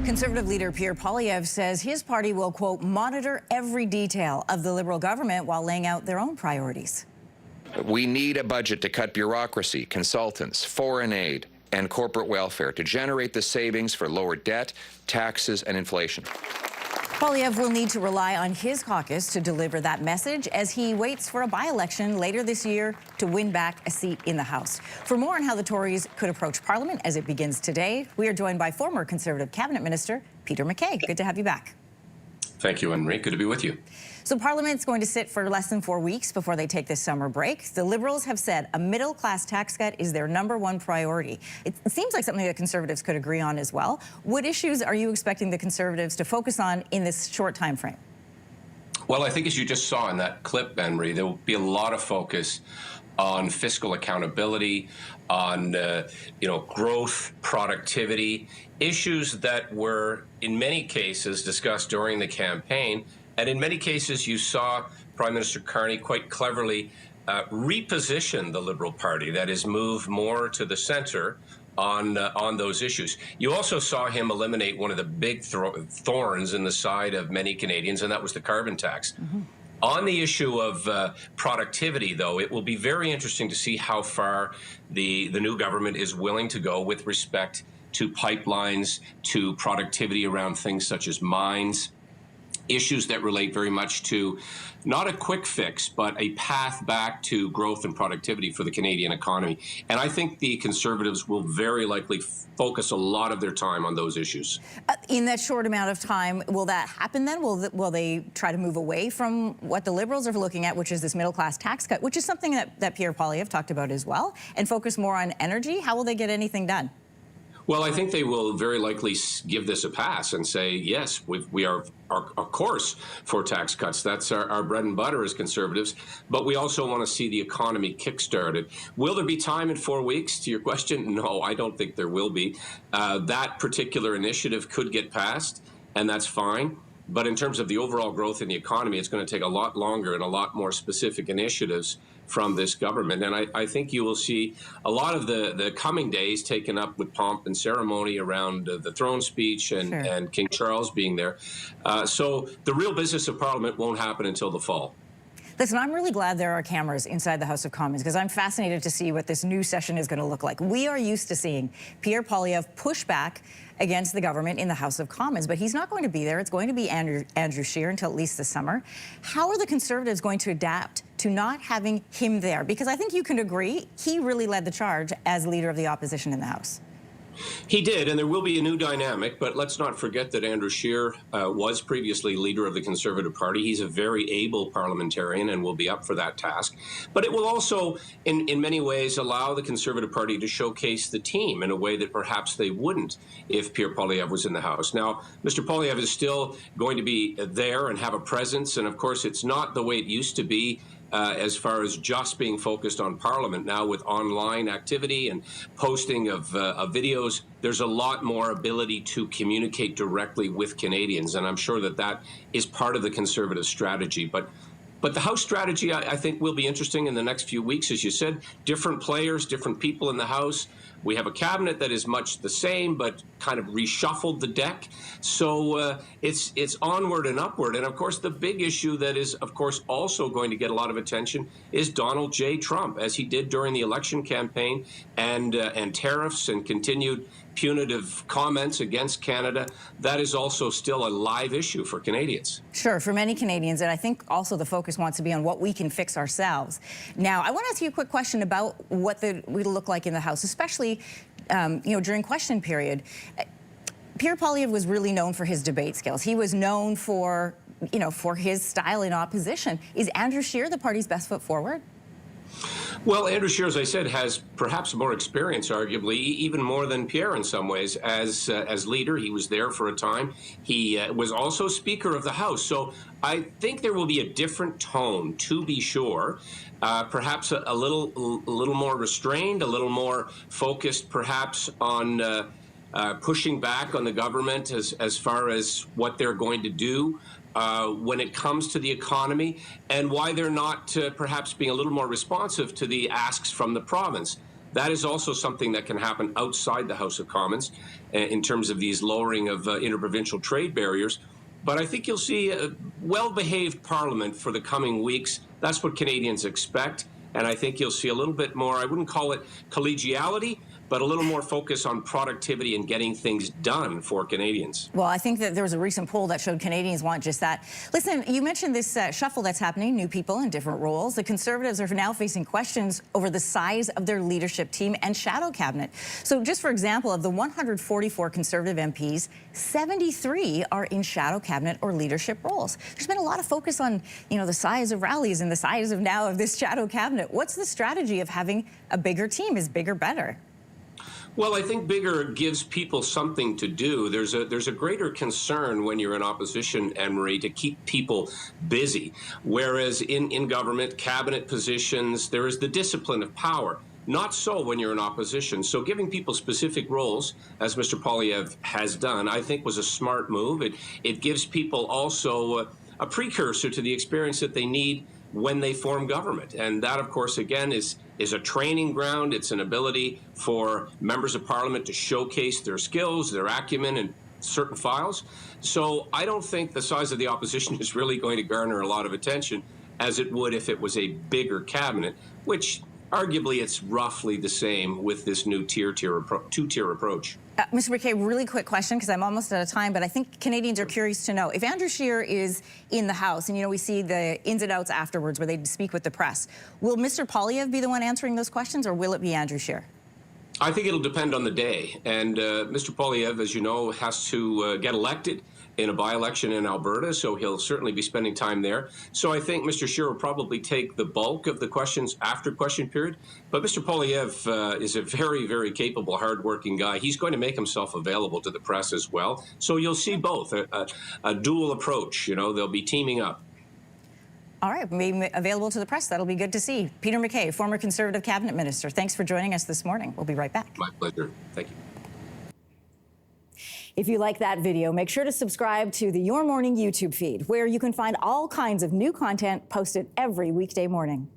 Conservative leader Pierre Poilievre says his party will, quote, monitor every detail of the Liberal government while laying out their own priorities. We need a budget to cut bureaucracy, consultants, foreign aid, and corporate welfare to generate the savings for lower debt, taxes, and inflation. Poilievre will need to rely on his caucus to deliver that message as he waits for a by-election later this year to win back a seat in the House. For more on how the Tories could approach Parliament as it begins today, we are joined by former Conservative Cabinet Minister Peter MacKay. Good to have you back. Thank you, Anne-Marie. Good to be with you. So Parliament's going to sit for less than 4 weeks before they take this summer break. The Liberals have said a middle-class tax cut is their #1 priority. It seems like something that Conservatives could agree on as well. What issues are you expecting the Conservatives to focus on in this short time frame? Well, I think as you just saw in that clip, Anne-Marie, there will be a lot of focus on fiscal accountability, on growth, productivity, issues that were in many cases discussed during the campaign. And in many cases, you saw Prime Minister Carney quite cleverly reposition the Liberal Party, that is, move more to the centre on those issues. You also saw him eliminate one of the big thorns in the side of many Canadians, and that was the carbon tax. Mm-hmm. On the issue of productivity, though, it will be very interesting to see how far the new government is willing to go with respect to pipelines, to productivity around things such as mines, issues that relate very much to not a quick fix, but a path back to growth and productivity for the Canadian economy. And I think the Conservatives will very likely focus a lot of their time on those issues. In that short amount of time, will that happen then? Will they try to move away from what the Liberals are looking at, which is this middle-class tax cut, which is something that Pierre Poilievre talked about as well, and focus more on energy? How will they get anything done? Well, I think they will very likely give this a pass and say, yes, we are, of course, for tax cuts. That's our bread and butter as Conservatives. But we also want to see the economy kick-started. Will there be time in 4 weeks, to your question? No, I don't think there will be. That particular initiative could get passed, and that's fine. But in terms of the overall growth in the economy, it's going to take a lot longer and a lot more specific initiatives from this government. And I think you will see a lot of the coming days taken up with pomp and ceremony around the throne speech and, Sure. and King Charles being there. So the real business of Parliament won't happen until the fall. Listen, I'm really glad there are cameras inside the House of Commons because I'm fascinated to see what this new session is going to look like. We are used to seeing Pierre Poilievre push back against the government in the House of Commons, but he's not going to be there. It's going to be Andrew Scheer until at least the summer. How are the Conservatives going to adapt to not having him there? Because I think you can agree he really led the charge as leader of the opposition in the House. He did, and there will be a new dynamic, but let's not forget that Andrew Scheer was previously leader of the Conservative Party. He's a very able parliamentarian and will be up for that task. But it will also, in many ways, allow the Conservative Party to showcase the team in a way that perhaps they wouldn't if Pierre Poilievre was in the House. Now, Mr. Poilievre is still going to be there and have a presence, and of course, it's not the way it used to be. As far as just being focused on Parliament now with online activity and posting of videos, there's a lot more ability to communicate directly with Canadians, and I'm sure that that is part of the Conservative strategy. But the House strategy, I think, will be interesting in the next few weeks. As you said, different players, different people in the House. We have a cabinet that is much the same, but kind of reshuffled the deck. So it's onward and upward. And of course, the big issue that is, of course, also going to get a lot of attention is Donald J. Trump, as he did during the election campaign, and tariffs and continued punitive comments against Canada. That is also still a live issue for Canadians. Sure, for many Canadians, and I think also the focus wants to be on what we can fix ourselves. Now, I want to ask you a quick question about what it'll look like in the House, especially during question period. Pierre Poilievre was really known for his debate skills. He was known for his style in opposition. Is Andrew Scheer the party's best foot forward? Well, Andrew Scheer, as I said, has perhaps more experience, arguably, even more than Pierre in some ways. As leader, he was there for a time. He was also Speaker of the House. So I think there will be a different tone, to be sure. Perhaps a little more restrained, a little more focused, perhaps on pushing back on the government as far as what they're going to do when it comes to the economy, and why they're not perhaps being a little more responsive to the asks from the province. That is also something that can happen outside the House of Commons in terms of these lowering of interprovincial trade barriers. But I think you'll see a well-behaved Parliament for the coming weeks. That's what Canadians expect. And I think you'll see a little bit more, I wouldn't call it collegiality, but a little more focus on productivity and getting things done for Canadians. Well, I think that there was a recent poll that showed Canadians want just that. Listen, you mentioned this shuffle that's happening, new people in different roles. The Conservatives are now facing questions over the size of their leadership team and shadow cabinet. So just for example, of the 144 Conservative MPs, 73 are in shadow cabinet or leadership roles. There's been a lot of focus on, the size of rallies and the size of now of this shadow cabinet. What's the strategy of having a bigger team? Is bigger better? Well, I think bigger gives people something to do. There's a greater concern when you're in opposition, Anne-Marie, to keep people busy. Whereas in government, cabinet positions, there is the discipline of power. Not so when you're in opposition. So giving people specific roles, as Mr. Poilievre has done, I think was a smart move. It gives people also a precursor to the experience that they need when they form government. And that, of course, again, is a training ground. It's an ability for members of Parliament to showcase their skills, their acumen in certain files. So I don't think the size of the opposition is really going to garner a lot of attention, as it would if it was a bigger cabinet, which arguably it's roughly the same with this new two-tier approach. Mr. MacKay, really quick question, because I'm almost out of time, but I think Canadians are curious to know, if Andrew Scheer is in the House, and we see the ins and outs afterwards where they speak with the press, will Mr. Poilievre be the one answering those questions, or will it be Andrew Scheer? I think it'll depend on the day. And Mr. Poilievre, as you know, has to get elected in a by-election in Alberta, so he'll certainly be spending time there. So I think Mr. Scheer will probably take the bulk of the questions after question period. But Mr. Poilievre is a very, very capable, hardworking guy. He's going to make himself available to the press as well. So you'll see both, a dual approach. They'll be teaming up. All right, maybe available to the press. That'll be good to see. Peter MacKay, former Conservative cabinet minister, thanks for joining us this morning. We'll be right back. My pleasure. Thank you. If you like that video, make sure to subscribe to the Your Morning YouTube feed, where you can find all kinds of new content posted every weekday morning.